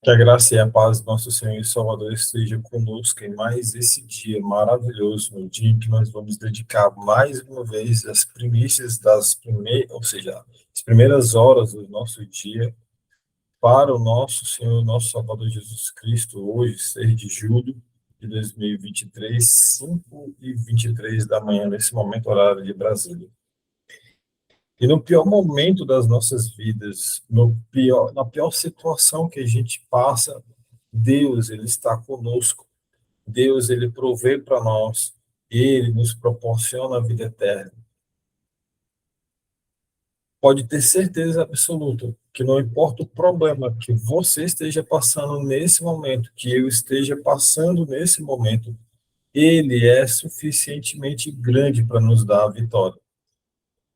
Que a graça e a paz do nosso Senhor e Salvador esteja conosco em mais esse dia maravilhoso, no dia em que nós vamos dedicar mais uma vez as primícias ou seja, as primeiras horas do nosso dia para o nosso Senhor e nosso Salvador Jesus Cristo, hoje, 6 de julho de 2023, 5h23 da manhã, nesse momento horário de Brasília. E no pior momento das nossas vidas, na pior situação que a gente passa, Deus, ele está conosco. Deus, ele provê para nós. Ele nos proporciona a vida eterna. Pode ter certeza absoluta que não importa o problema que você esteja passando nesse momento, que eu esteja passando nesse momento, ele é suficientemente grande para nos dar a vitória.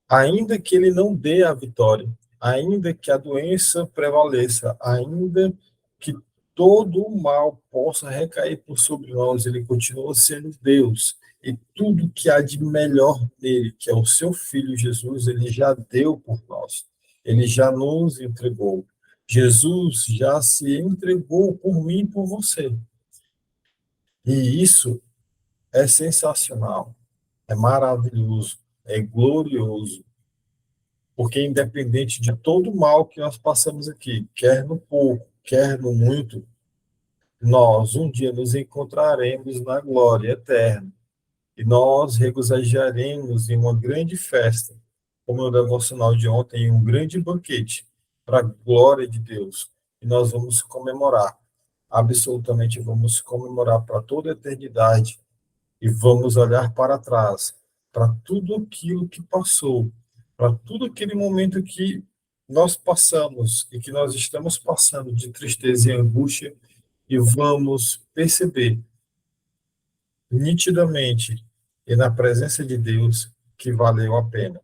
Ainda que ele não dê a vitória, ainda que a doença prevaleça, ainda que todo o mal possa recair por sobre nós, ele continua sendo Deus. E tudo que há de melhor nele, que é o seu Filho Jesus, ele já deu por nós. Ele já nos entregou. Jesus já se entregou por mim e por você. E isso é sensacional, é maravilhoso, é glorioso. Porque independente de todo o mal que nós passamos aqui, quer no pouco, quer no muito, nós um dia nos encontraremos na glória eterna. E nós regozijaremos em uma grande festa, como no devocional de ontem, em um grande banquete, para a glória de Deus. E nós vamos comemorar, absolutamente vamos comemorar para toda a eternidade, e vamos olhar para trás, para tudo aquilo que passou, para tudo aquele momento que nós passamos e que nós estamos passando de tristeza e angústia, e vamos perceber nitidamente e na presença de Deus que valeu a pena.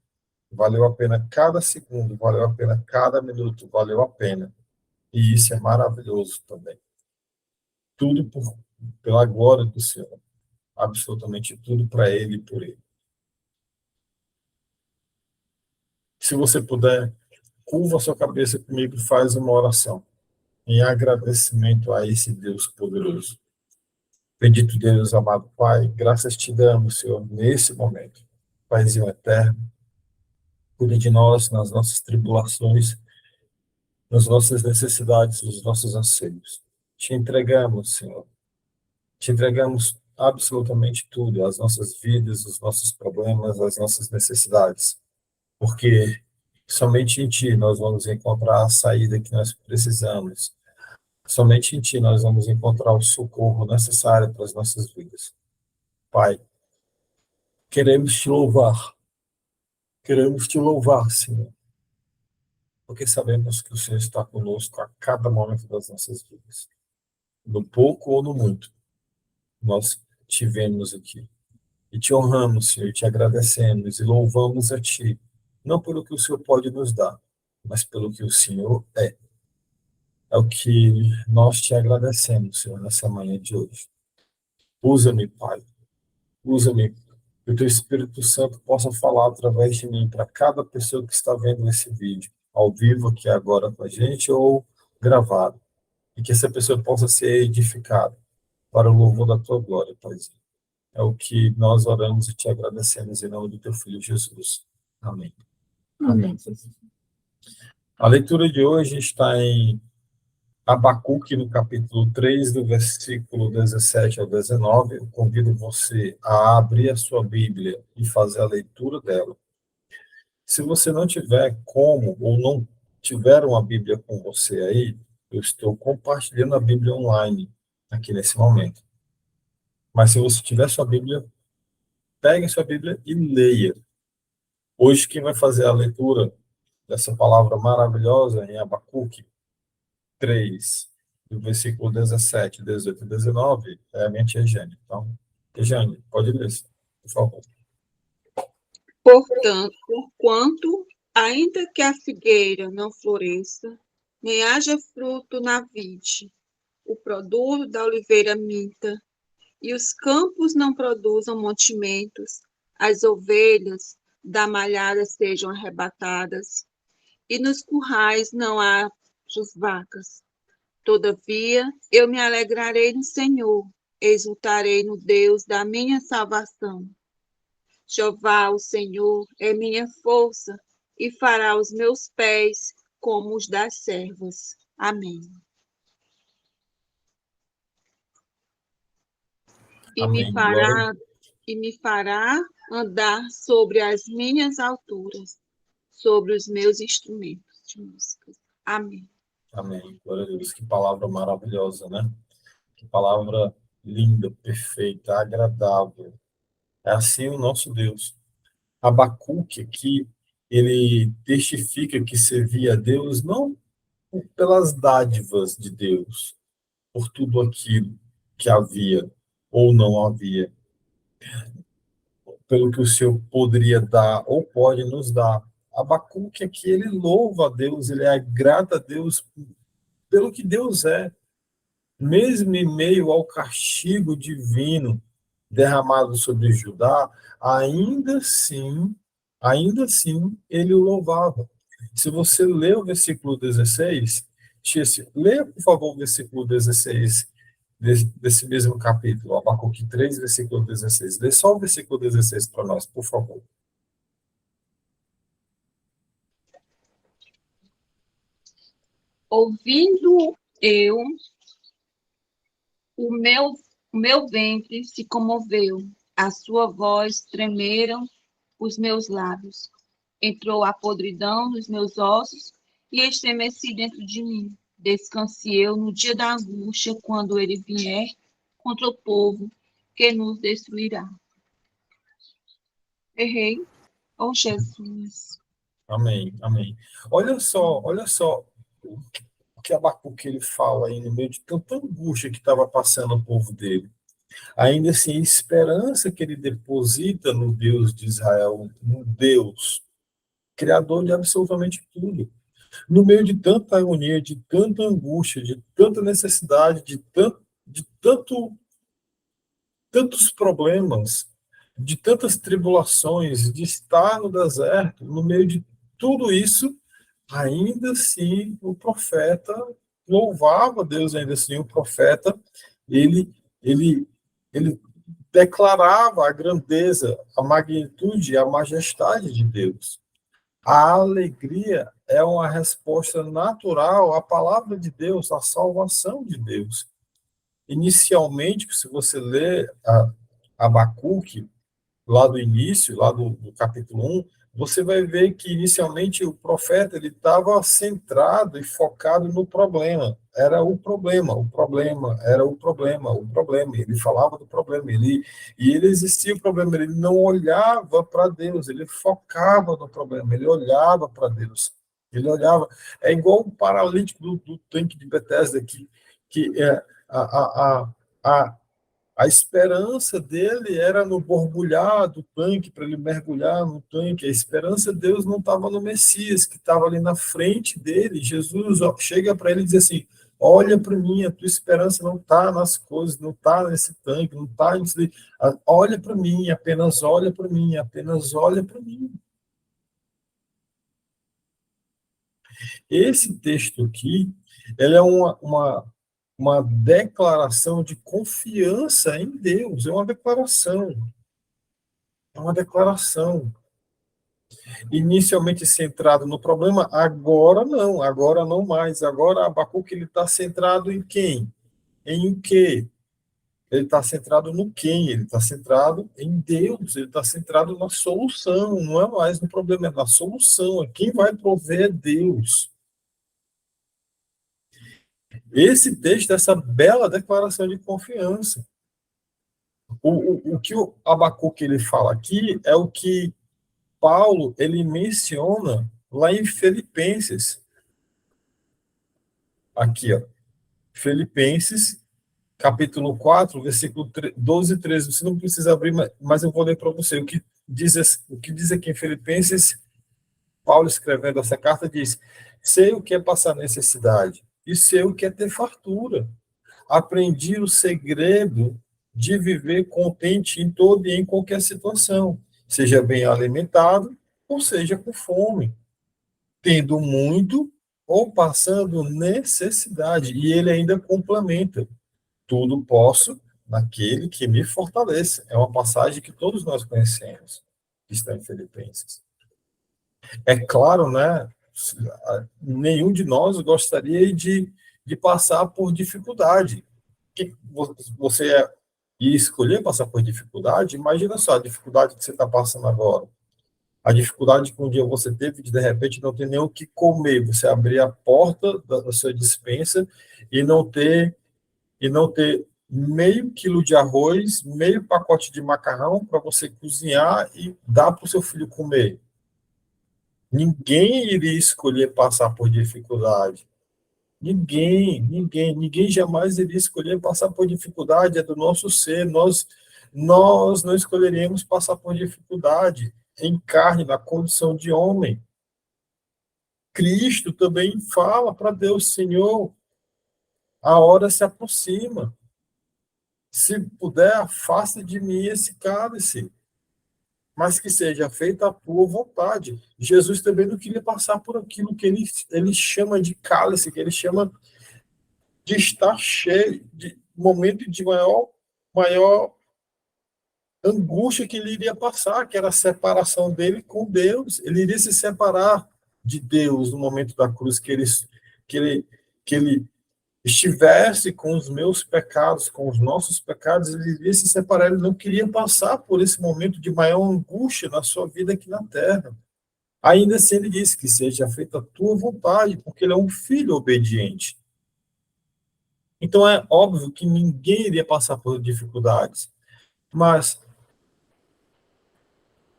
Valeu a pena cada segundo, valeu a pena cada minuto, valeu a pena. E isso é maravilhoso também. Tudo pela glória do Senhor. Absolutamente tudo para Ele e por Ele. Se você puder, curva a sua cabeça comigo e faz uma oração em agradecimento a esse Deus poderoso. Bendito Deus, amado Pai, graças te damos, Senhor, nesse momento. Paizinho eterno, cuide de nós nas nossas tribulações, nas nossas necessidades, nos nossos anseios. Te entregamos, Senhor. Te entregamos absolutamente tudo, as nossas vidas, os nossos problemas, as nossas necessidades. Porque somente em Ti nós vamos encontrar a saída que nós precisamos. Somente em Ti nós vamos encontrar o socorro necessário para as nossas vidas. Pai, queremos Te louvar, Senhor, porque sabemos que o Senhor está conosco a cada momento das nossas vidas. No pouco ou no muito, nós Te vemos aqui. E Te honramos, Senhor, e Te agradecemos e louvamos a Ti, não pelo que o Senhor pode nos dar, mas pelo que o Senhor é. É o que nós Te agradecemos, Senhor, nessa manhã de hoje. Usa-me, Pai. Usa-me, que o Teu Espírito Santo possa falar através de mim para cada pessoa que está vendo esse vídeo, ao vivo aqui agora com a gente ou gravado. E que essa pessoa possa ser edificada para o louvor da Tua glória, Paizinho. É o que nós oramos e Te agradecemos em nome do Teu Filho Jesus. Amém. Amém. A leitura de hoje está em Abacuque, no capítulo 3, do versículo 17 ao 19. Eu convido você a abrir a sua Bíblia e fazer a leitura dela. Se você não tiver como, ou não tiver uma Bíblia com você aí, eu estou compartilhando a Bíblia online aqui nesse momento. Mas se você tiver sua Bíblia, pegue sua Bíblia e leia. Hoje quem vai fazer a leitura dessa palavra maravilhosa em Abacuque 3, do versículo 17, 18 e 19, é a minha tia Jane. Então, tia Jane, pode ler, por favor. Porquanto, ainda que a figueira não floresça, nem haja fruto na vide, o produto da oliveira minta, e os campos não produzam mantimentos, as ovelhas da malhada sejam arrebatadas, e nos currais não haja vacas. Todavia, eu me alegrarei no Senhor, exultarei no Deus da minha salvação. Jeová, o Senhor, é minha força e fará os meus pés como os das servas. Amém. E me Amém. Glória, fará, e me fará andar sobre as minhas alturas, sobre os meus instrumentos de música. Amém. amém. Glória a Deus. Que palavra maravilhosa, né? Que palavra linda, perfeita, agradável. É assim o nosso Deus. Abacuque aqui, ele testifica que servia a Deus não pelas dádivas de Deus, por tudo aquilo que havia ou não havia, pelo que o Senhor poderia dar ou pode nos dar. Abacuque aqui, ele louva a Deus, ele agrada a Deus pelo que Deus é, mesmo em meio ao castigo divino derramado sobre Judá, ainda assim, ele o louvava. Se você lê o versículo 16, leia, por favor, o versículo 16 desse mesmo capítulo, Abacuque 3, versículo 16. Lê só o versículo 16 para nós, por favor. Ouvindo eu, o meu, o meu ventre se comoveu, a sua voz tremeram os meus lábios. Entrou a podridão nos meus ossos e estremeci dentro de mim. Descanse eu no dia da angústia, quando ele vier contra o povo que nos destruirá. Errei. Oh, Jesus. Amém, amém. Olha só o que Abacuque ele fala aí no meio de tanta angústia que estava passando o povo dele. Ainda assim, a esperança que ele deposita no Deus de Israel, no Deus, criador de absolutamente tudo. No meio de tanta agonia, de tanta angústia, de tanta necessidade, de tantos problemas, de tantas tribulações, de estar no deserto, no meio de tudo isso, ainda assim o profeta louvava Deus, ainda assim o profeta, ele, ele, ele declarava a grandeza, a magnitude, a majestade de Deus. A alegria é uma resposta natural à palavra de Deus, à salvação de Deus. Inicialmente, se você ler Abacuque, lá do início, lá do capítulo 1, você vai ver que inicialmente o profeta ele estava centrado e focado no problema. Era o problema, era o problema, o problema. Ele falava do problema, e ele existia o problema, ele não olhava para Deus, ele focava no problema, ele olhava para Deus. Ele olhava, é igual o paralítico do tanque de Betesda, que é a, a esperança dele era no borbulhar do tanque, para ele mergulhar no tanque. A esperança de Deus não estava no Messias, que estava ali na frente dele. Jesus chega para ele e diz assim: olha para mim, a tua esperança não está nas coisas, não está nesse tanque, não está nisso. Olha para mim, apenas olha para mim, apenas olha para mim. Esse texto aqui, ele é uma declaração de confiança em Deus, é uma declaração. É uma declaração. Inicialmente centrado no problema, agora não mais. Agora Abacuque ele está centrado em quem? Em o quê? Ele está centrado no quem? Ele está centrado em Deus, ele está centrado na solução, não é mais no problema, é na solução. Quem vai prover é Deus. Esse texto é essa bela declaração de confiança. O que o Abacuque ele fala aqui é o que Paulo ele menciona lá em Filipenses. Aqui, ó. Filipenses, capítulo 4, versículo 12 e 13. Você não precisa abrir, mas eu vou ler para você. O que diz aqui em Filipenses, Paulo escrevendo essa carta diz: sei o que é passar necessidade e sei o que é ter fartura. Aprendi o segredo de viver contente em toda e em qualquer situação, seja bem alimentado ou seja com fome, tendo muito ou passando necessidade. E ele ainda complementa: tudo posso naquele que me fortalece. É uma passagem que todos nós conhecemos, que está em Filipenses. É claro, né? Nenhum de nós gostaria de passar por dificuldade. Que você ia escolher passar por dificuldade? Imagina só a dificuldade que você está passando agora. A dificuldade que um dia você teve de repente não ter nem o que comer, você abrir a porta da sua despensa e não ter meio quilo de arroz, meio pacote de macarrão para você cozinhar e dar para o seu filho comer. Ninguém iria escolher passar por dificuldade. Ninguém jamais iria escolher passar por dificuldade, é do nosso ser. Nós não escolheríamos passar por dificuldade em carne, na condição de homem. Cristo também fala para Deus: Senhor, a hora se aproxima. Se puder, afaste de mim esse cálice, mas que seja feita a tua vontade. Jesus também não queria passar por aquilo que ele chama de cálice, que ele chama de estar cheio, de momento de maior angústia que ele iria passar, que era a separação dele com Deus. Ele iria se separar de Deus no momento da cruz, que ele, que ele estivesse com os meus pecados, com os nossos pecados, ele iria se separar. Ele não queria passar por esse momento de maior angústia na sua vida aqui na terra. Ainda assim, ele disse que seja feita a tua vontade, porque ele é um filho obediente. Então, é óbvio que ninguém iria passar por dificuldades. Mas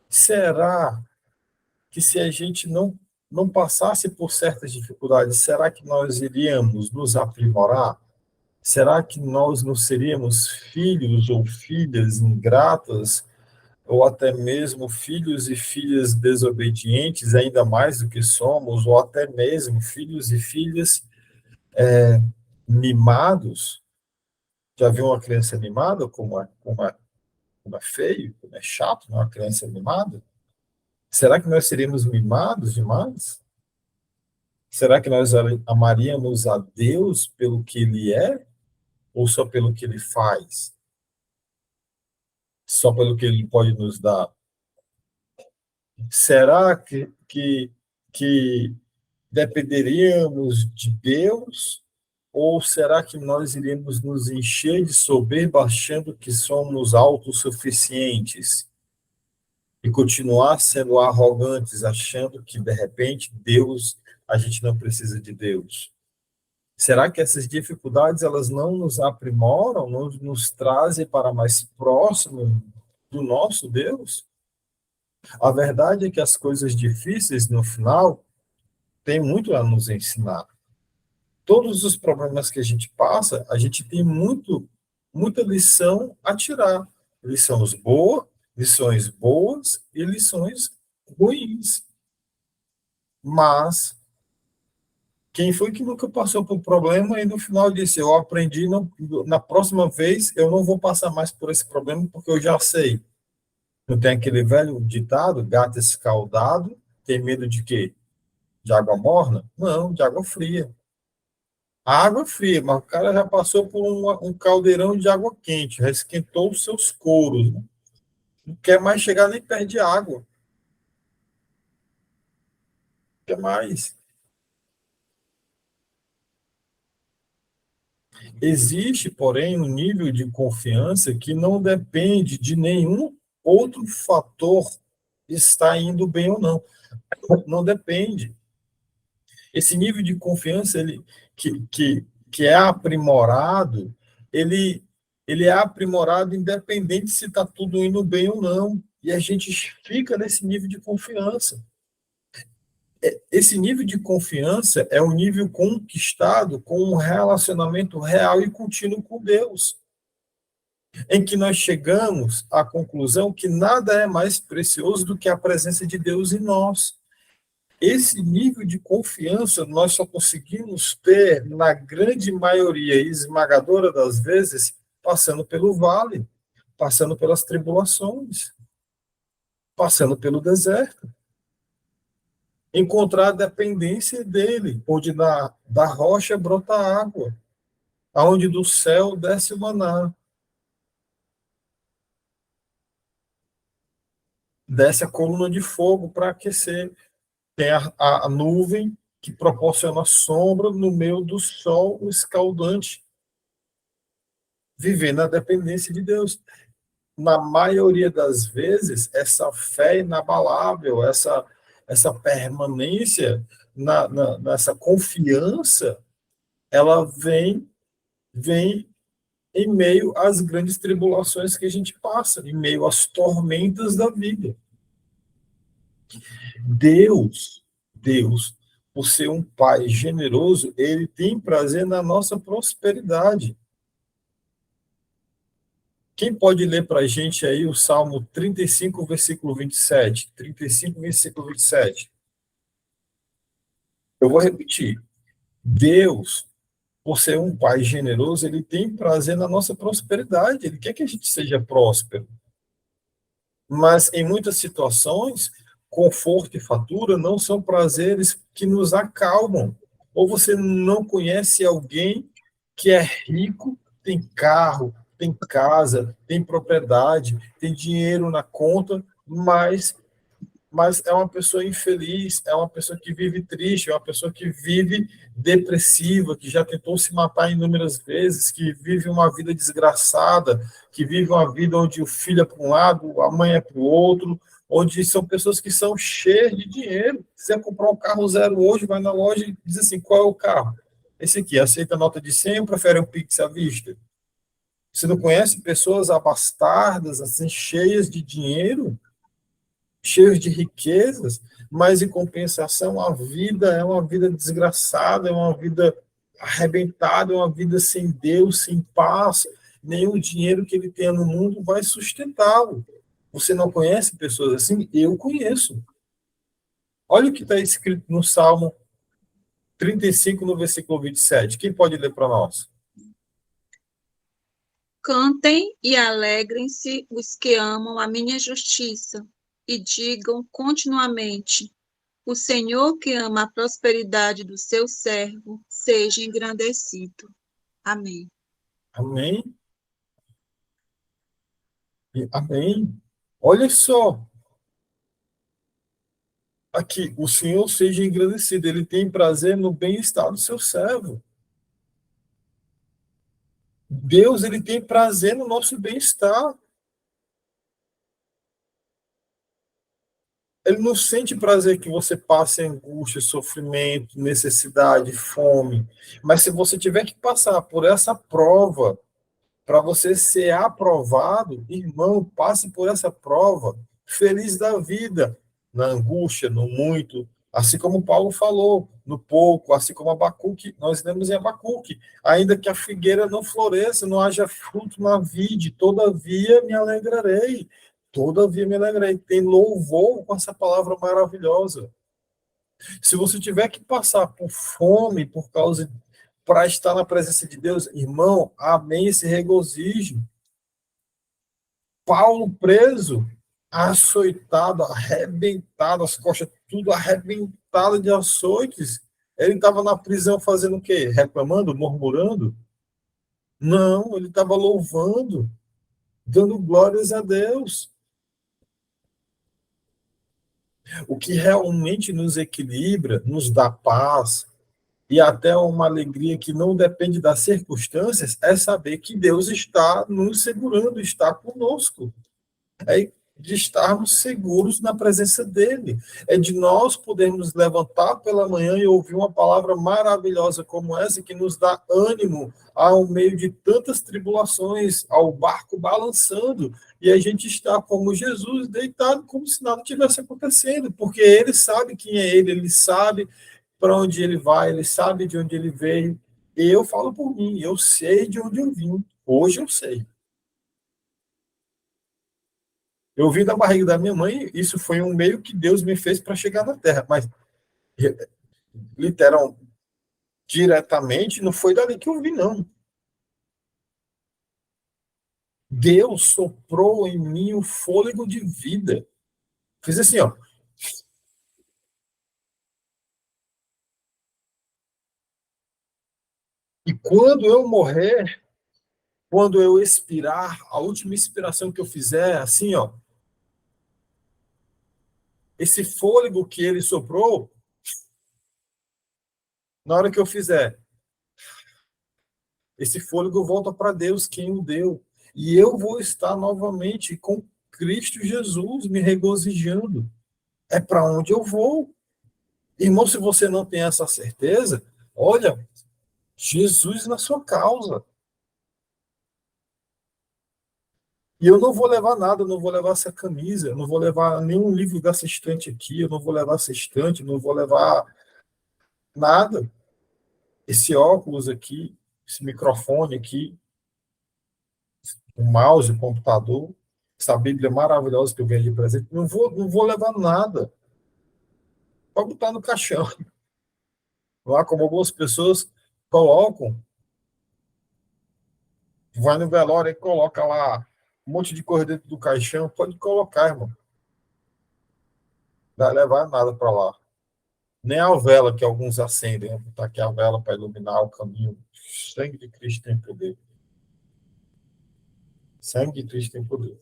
será que se a gente não passasse por certas dificuldades, será que nós iríamos nos aprimorar? Será que nós não seríamos filhos ou filhas ingratas, ou até mesmo filhos e filhas desobedientes, ainda mais do que somos, ou até mesmo filhos e filhas mimados? Já viu uma criança mimada, como é feio, como é chato, né? Uma criança mimada? Será que nós seríamos mimados demais? Será que nós amaríamos a Deus pelo que Ele é, ou só pelo que Ele faz? Só pelo que Ele pode nos dar? Será que dependeríamos de Deus? Ou será que nós iríamos nos encher de soberba achando que somos autossuficientes? E continuar sendo arrogantes, achando que, de repente, Deus, a gente não precisa de Deus? Será que essas dificuldades elas não nos aprimoram, não nos trazem para mais próximo do nosso Deus? A verdade é que as coisas difíceis, no final, têm muito a nos ensinar. Todos os problemas que a gente passa, a gente tem muita lição a tirar. Lições boas e lições ruins. Mas quem foi que nunca passou por um problema e no final disse: eu aprendi, não, na próxima vez eu não vou passar mais por esse problema porque eu já sei. Não tem aquele velho ditado: gato escaldado tem medo de quê? De água morna? Não, de água fria. A água fria, mas o cara já passou por um caldeirão de água quente, já esquentou os seus couros, né? Não quer mais chegar nem perto de água. Não quer mais. Existe, porém, um nível de confiança que não depende de nenhum outro fator estar indo bem ou não. Não depende. Esse nível de confiança que é aprimorado, ele, ele é aprimorado independente se está tudo indo bem ou não. E a gente fica nesse nível de confiança. Esse nível de confiança é um nível conquistado com um relacionamento real e contínuo com Deus, em que nós chegamos à conclusão que nada é mais precioso do que a presença de Deus em nós. Esse nível de confiança nós só conseguimos ter, na grande maioria esmagadora das vezes, passando pelo vale, passando pelas tribulações, passando pelo deserto. encontrar a dependência dele, onde da rocha brota água, aonde do céu desce o maná, desce a coluna de fogo para aquecer, tem a nuvem que proporciona sombra no meio do sol escaldante, viver na dependência de Deus. Na maioria das vezes, essa fé inabalável, essa permanência nessa confiança, ela vem em meio às grandes tribulações que a gente passa, em meio às tormentas da vida. Deus, por ser um pai generoso, ele tem prazer na nossa prosperidade. Quem pode ler para a gente aí o Salmo 35, versículo 27? 35, versículo 27. Eu vou repetir. Deus, por ser um pai generoso, ele tem prazer na nossa prosperidade. Ele quer que a gente seja próspero. Mas, em muitas situações, conforto e fatura não são prazeres que nos acalmam. Ou você não conhece alguém que é rico, tem carro, tem casa, tem propriedade, tem dinheiro na conta, mas é uma pessoa infeliz, é uma pessoa que vive triste, é uma pessoa que vive depressiva, que já tentou se matar inúmeras vezes, que vive uma vida desgraçada, que vive uma vida onde o filho é para um lado, a mãe é para o outro, onde são pessoas que são cheias de dinheiro. Se você comprar um carro zero hoje, vai na loja e diz assim, qual é o carro? Esse aqui, aceita nota de 100 ou prefere um Pix à vista? Você não conhece pessoas abastardas, assim, cheias de dinheiro, cheios de riquezas, mas em compensação a vida é uma vida desgraçada, é uma vida arrebentada, é uma vida sem Deus, sem paz. Nenhum dinheiro que ele tenha no mundo vai sustentá-lo. Você não conhece pessoas assim? Eu conheço. Olha o que está escrito no Salmo 35, no versículo 27. Quem pode ler para nós? Cantem e alegrem-se os que amam a minha justiça, e digam continuamente: o Senhor que ama a prosperidade do seu servo, seja engrandecido. Amém. Amém. Amém. Olha só, aqui, o Senhor seja engrandecido, ele tem prazer no bem-estar do seu servo. Deus, ele tem prazer no nosso bem-estar. Ele não sente prazer que você passe angústia, sofrimento, necessidade, fome. Mas se você tiver que passar por essa prova, para você ser aprovado, irmão, passe por essa prova, feliz da vida, na angústia, no muito, assim como Paulo falou, no pouco, assim como Abacuque, nós lemos em Abacuque, ainda que a figueira não floresça, não haja fruto na vide, todavia me alegrarei, tem louvor com essa palavra maravilhosa. Se você tiver que passar por fome, por causa para estar na presença de Deus, irmão, amém, esse regozijo. Paulo preso, açoitado, arrebentado, as costas tudo arrebentado de açoites. Ele estava na prisão fazendo o quê? Reclamando, murmurando? Não, ele estava louvando, dando glórias a Deus. O que realmente nos equilibra, nos dá paz, e até uma alegria que não depende das circunstâncias, é saber que Deus está nos segurando, está conosco. É de estarmos seguros na presença dele. É de nós podermos levantar pela manhã e ouvir uma palavra maravilhosa como essa, que nos dá ânimo ao meio de tantas tribulações, ao barco balançando, e a gente está como Jesus, deitado, como se nada tivesse acontecendo, porque ele sabe quem é ele sabe para onde ele vai, ele sabe de onde ele veio. E eu falo por mim, eu sei de onde eu vim. Hoje eu sei. Eu vim da barriga da minha mãe, isso foi um meio que Deus me fez para chegar na Terra, mas literal, diretamente, não foi dali que eu vim, não. Deus soprou em mim o um fôlego de vida. Fiz assim, ó. E quando eu morrer, quando eu expirar, a última expiração que eu fizer, assim, ó, esse fôlego que ele soprou, na hora que eu fizer, esse fôlego volta para Deus, quem o deu. E eu vou estar novamente com Cristo Jesus, me regozijando. É para onde eu vou. Irmão, se você não tem essa certeza, olha, Jesus na sua causa. E eu não vou levar nada, eu não vou levar essa camisa, eu não vou levar nenhum livro dessa estante aqui, eu não vou levar essa estante, eu não vou levar nada. Esse óculos aqui, esse microfone aqui, o mouse, o computador, essa Bíblia maravilhosa que eu ganhei de presente, não vou levar nada. Pode botar no caixão. Lá, como algumas pessoas colocam, vai no velório e coloca lá um monte de coisa dentro do caixão. Pode colocar, irmão. Não vai levar nada para lá. Nem a vela que alguns acendem. Né? Botar aqui a vela para iluminar o caminho. O sangue de Cristo tem poder. O sangue de Cristo tem poder.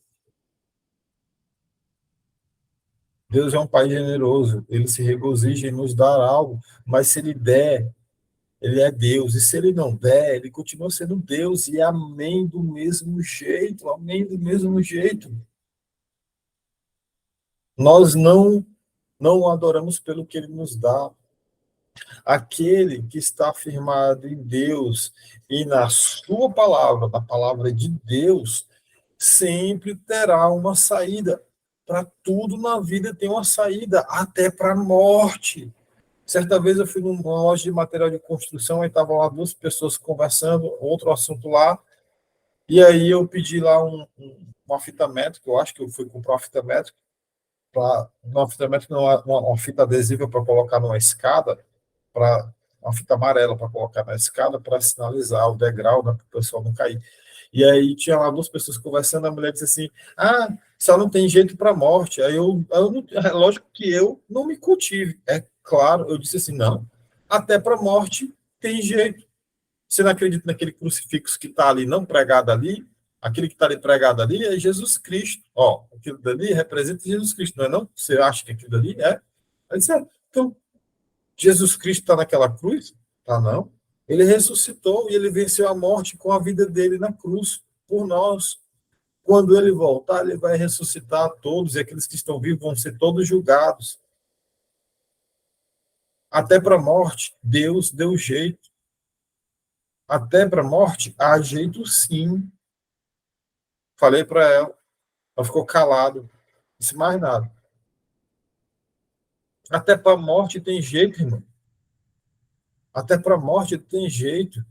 Deus é um Pai generoso. Ele se regozija em nos dar algo. Mas se Ele der, Ele é Deus. E se Ele não der, Ele continua sendo Deus. E amém do mesmo jeito. Amém do mesmo jeito. Nós não o adoramos pelo que Ele nos dá. Aquele que está firmado em Deus e na sua palavra, na palavra de Deus, sempre terá uma saída. Para tudo na vida tem uma saída, até para a morte. Certa vez eu fui numa loja de material de construção e estavam lá duas pessoas conversando, outro assunto lá, e aí eu pedi lá uma fita métrica, eu acho que eu fui comprar uma fita métrica, uma fita métrica, não, uma fita adesiva para colocar numa escada, para uma fita amarela para colocar na escada para sinalizar o degrau, né, para o pessoal não cair. E aí tinha lá duas pessoas conversando, a mulher disse assim, só não tem jeito para a morte. Aí é lógico que eu não me cultive. É claro, eu disse assim, não, até para a morte tem jeito. Você não acredita naquele crucifixo que está ali, não pregado ali? Aquele que está ali pregado ali é Jesus Cristo. Ó, aquilo dali representa Jesus Cristo, não é não? Você acha que aquilo dali é? Aí disse, então, Jesus Cristo está naquela cruz? Tá, não. Ele ressuscitou e ele venceu a morte com a vida dele na cruz, por nós. Quando ele voltar, ele vai ressuscitar todos, e aqueles que estão vivos vão ser todos julgados. Até para a morte, Deus deu jeito. Até para a morte, há jeito sim. Falei para ela, ela ficou calada, não disse mais nada. Até para a morte tem jeito, irmão. Até para a morte tem jeito.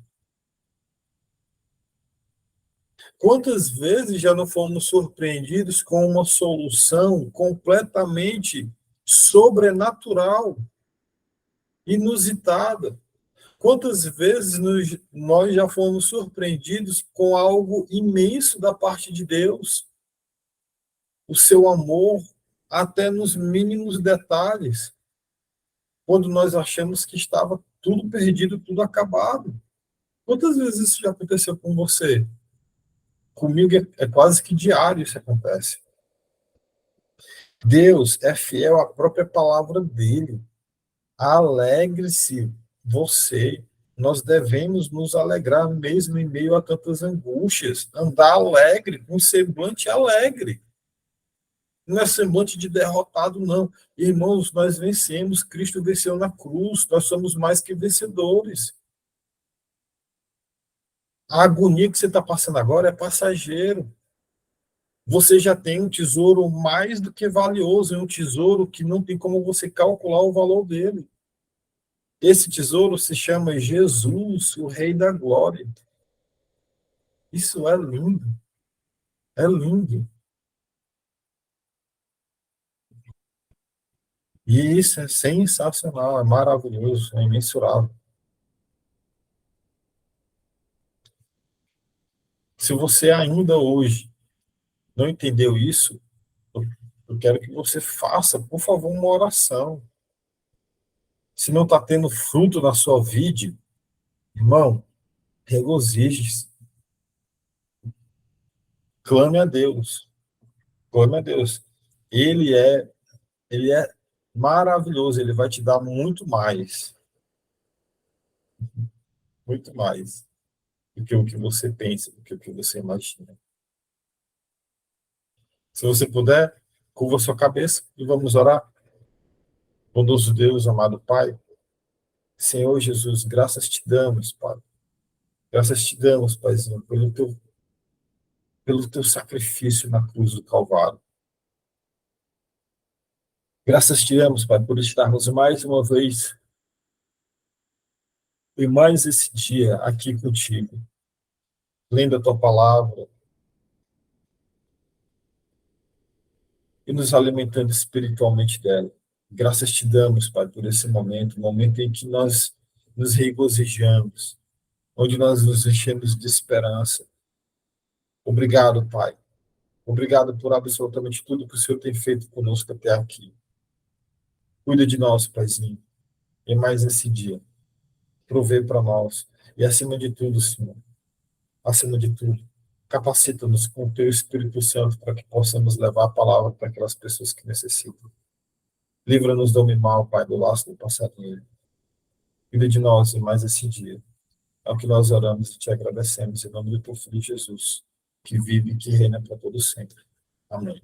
Quantas vezes já não fomos surpreendidos com uma solução completamente sobrenatural, inusitada? Quantas vezes nós já fomos surpreendidos com algo imenso da parte de Deus? O seu amor, até nos mínimos detalhes, quando nós achamos que estava tudo perdido, tudo acabado. Quantas vezes isso já aconteceu com você? Comigo é quase que diário isso acontece. Deus é fiel à própria palavra dele. Alegre-se você. Nós devemos nos alegrar mesmo em meio a tantas angústias. Andar alegre, com semblante alegre. Não é semblante de derrotado, não. Irmãos, nós vencemos. Cristo venceu na cruz. Nós somos mais que vencedores. A agonia que você está passando agora é passageiro. Você já tem um tesouro mais do que valioso, é um tesouro que não tem como você calcular o valor dele. Esse tesouro se chama Jesus, o Rei da Glória. Isso é lindo. É lindo. E isso é sensacional, é maravilhoso, é imensurável. Se você ainda hoje não entendeu isso, eu quero que você faça, por favor, uma oração. Se não está tendo fruto na sua vida, irmão, Regozijes, clame a Deus, clame a Deus. Ele é, ele é maravilhoso, ele vai te dar muito mais do que o que você pensa, do que o que você imagina. Se você puder, curva sua cabeça e vamos orar. Bondoso Deus, amado Pai, Senhor Jesus, graças te damos, Pai. Graças te damos, Paizinho, pelo teu sacrifício na cruz do Calvário. Graças te damos, Pai, por estarmos mais uma vez e mais esse dia aqui contigo, lendo a tua palavra e nos alimentando espiritualmente dela. Graças te damos, Pai, por esse momento, momento em que nós nos regozijamos, onde nós nos enchemos de esperança. Obrigado, Pai. Obrigado por absolutamente tudo que o Senhor tem feito conosco até aqui. Cuida de nós, Paizinho, e mais esse dia. Provê para nós. E acima de tudo, Senhor, acima de tudo, capacita-nos com o teu Espírito Santo para que possamos levar a palavra para aquelas pessoas que necessitam. Livra-nos do mal, Pai, do laço do passarinho. Cuida de nós em mais esse dia. É o que nós oramos e te agradecemos em nome do teu Filho Jesus, que vive e que reina para todo sempre. Amém.